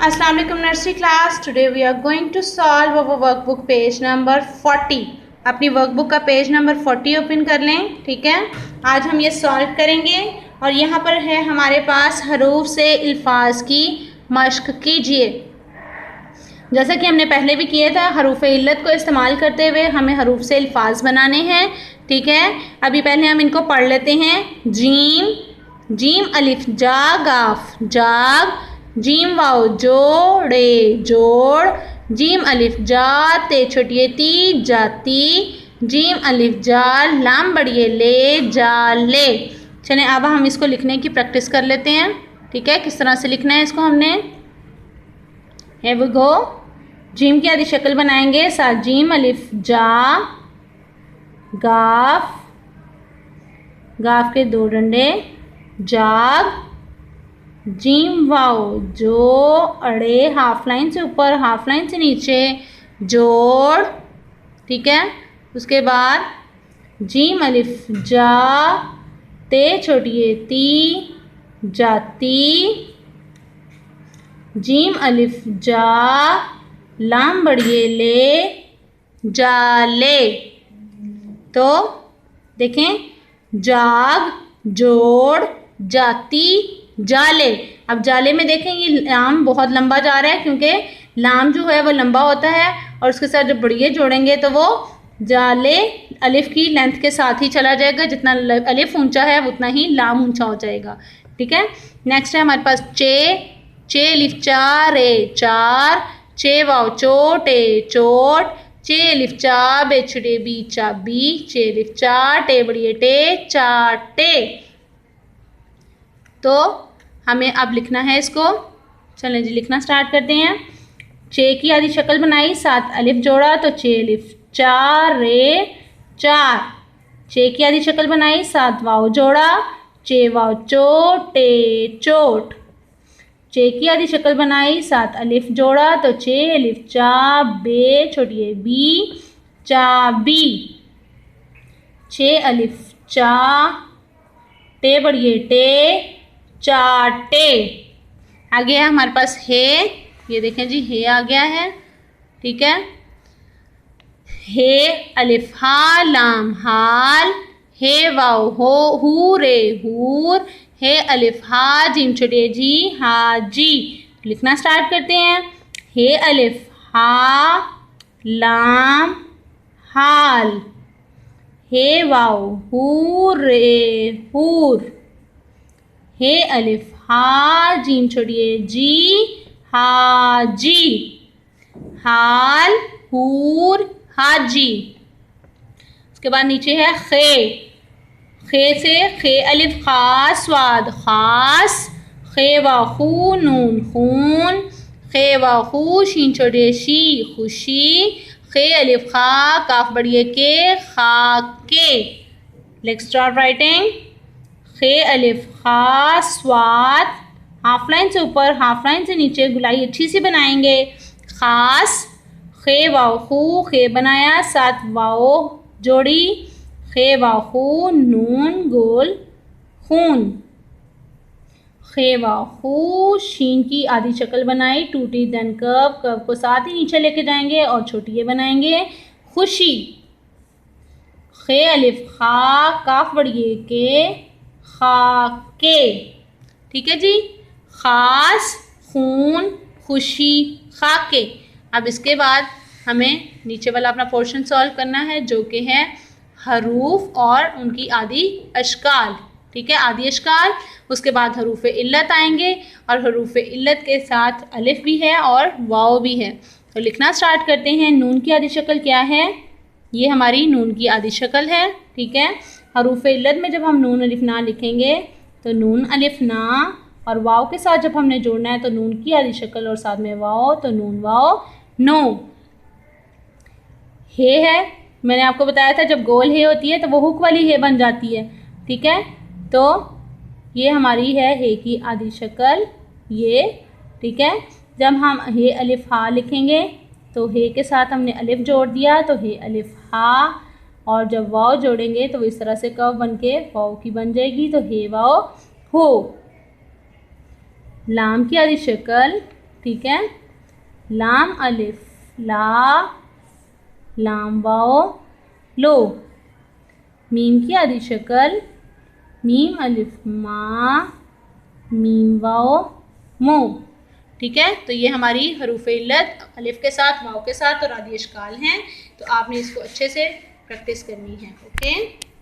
Assalamu alaikum nursery class. Today we are going to solve our workbook page number 40. अपनी workbook का page number 40 open कर लें. ठीक है, आज हम ये सॉल्व करेंगे और यहाँ पर है हमारे पास हरूफ से अल्फाज की मश्क कीजिए. जैसा कि हमने पहले भी किया था, हरूफ इल्लत को इस्तेमाल करते हुए हमें हरूफ से अल्फाज बनाने हैं. ठीक है, अभी पहले हम इनको पढ़ लेते हैं. जीम, जीम अलिफ जा गाफ जाग, जीम वाओ जोड़े जोड़, जीम अलिफ जा ते छोटिए ती जाती, जीम अलिफ जा लाम बड़िए ले जा ले. चलें अब हम इसको लिखने की प्रैक्टिस कर लेते हैं. ठीक है, किस तरह से लिखना है इसको हमने. है वो गो. जीम की आधी शक्ल बनाएंगे. साथ जीम अलिफ जा गाफ, गाफ के दो डंडे जाग, जीम वाओ जो अड़े हाफ लाइन से ऊपर हाफ लाइन से नीचे जोड़. ठीक है, उसके बाद जीम अलिफ जा ते छोटिए ती जाती, जीम अलिफ जा लाम बड़िए ले जा ले. तो देखें, जाग जोड़ जाती जाले. अब जाले में देखें ये लाम बहुत लंबा जा रहा है क्योंकि लाम जो है वो लंबा होता है और उसके साथ जब बढ़िए जोड़ेंगे तो वो जाले अलिफ की लेंथ के साथ ही चला जाएगा. जितना अलिफ ऊंचा है उतना ही लाम ऊंचा हो जाएगा. ठीक है, नेक्स्ट है हमारे पास चे, चे अलिफ चार रे चार, चे वाओ चोटे चोट, चे अलिफ चा बेछुड़े बी चाबी, चे अलिफ चा टे बड़िए टे चाटे. तो हमें अब लिखना है इसको. चलें जी, लिखना स्टार्ट करते हैं. चे की आधी शक्ल बनाई, साथ अलिफ जोड़ा तो चे अलिफ चार रे चार. चे की आधी शक्ल बनाई, साथ वाव जोड़ा, चे वाव चोटे चोट. चे की आधी शक्ल बनाई, साथ अलिफ जोड़ा तो चे अलिफ चा बे छोटिए बी चाबी, चे अलिफ चा टे बड़िए टे चाटे. आगे है हमारे पास है. ये देखें जी, है आ गया है. ठीक है, है अलिफ हा लाम हाल, है वाओ हो हू रे हूर, है अलिफ हा जीम छोटे जी हाजी. लिखना स्टार्ट करते हैं. है अलिफ हा लाम हाल, है वाओ हू रे हूर, है अलिफ हा जीम छोड़िए जी हाजी, हाल हूर हाजी. उसके बाद नीचे है खे. खे से खे अलिफ खास स्वाद खास, खे वा खू नून खून, खे वा खू शीन छोड़िए शी खुशी, खे अलिफ खा काफ बड़िए के खा के. Let's start writing. खे अलिफ खा स्वाद, हाफ लाइन से ऊपर हाफ लाइन से नीचे गुलाई अच्छी सी बनाएंगे. खास, खे वाओ खू खे बनाया, साथ वाओ जोड़ी, खे वाओ खू नून गोल खून, खे वाओ खू शीन की आधी शक्ल बनाई, टूटी देन कर्व, कर्व को साथ ही नीचे लेके जाएंगे और छोटी बनाएंगे खुशी. खे अलिफ खा काफ बड़िए के खा के. ठीक है जी, खास खून खुशी खाके. अब इसके बाद हमें नीचे वाला अपना पोर्शन सॉल्व करना है जो कि है हरूफ और उनकी आदि अशकाल. ठीक है, आदि अशकाल. उसके बाद हरूफ इल्लत आएंगे और हरूफ इल्लत के साथ अलिफ भी है और वाव भी है. तो लिखना स्टार्ट करते हैं. नून की आदि शक्ल क्या है. ये हमारी नून की आदि शक्ल है. ठीक है, हरूफ इल्लत में जब हम नून अलिफ ना लिखेंगे तो नून अलिफ ना और वाव के साथ जब हमने जोड़ना है तो नून की आधी शक्ल और साथ में वाव तो नून वाव नो. है मैंने आपको बताया था जब गोल है होती है तो वो हुक वाली है बन जाती है. ठीक है, तो ये हमारी है की आधी शक्ल ये. ठीक है, जब हम है अलिफ हा लिखेंगे तो है के साथ हमने अलिफ जोड़ दिया तो है अलिफ हा, और जब वाव जोड़ेंगे तो इस तरह से कर्व बन के वाव की बन जाएगी तो हे वाव हो. लाम की आधी शक्ल ठीक है। लाम अलिफ ला, लाम वाओ लो। मीम की आधी शक्ल मीम अलिफ मा, मीम वाओ मो। ठीक है, तो ये हमारी हरूफ इल्लत अलिफ के साथ, वाओ के साथ और आदि अशकाल हैं। तो आपने इसको अच्छे से प्रैक्टिस करनी है। ओके।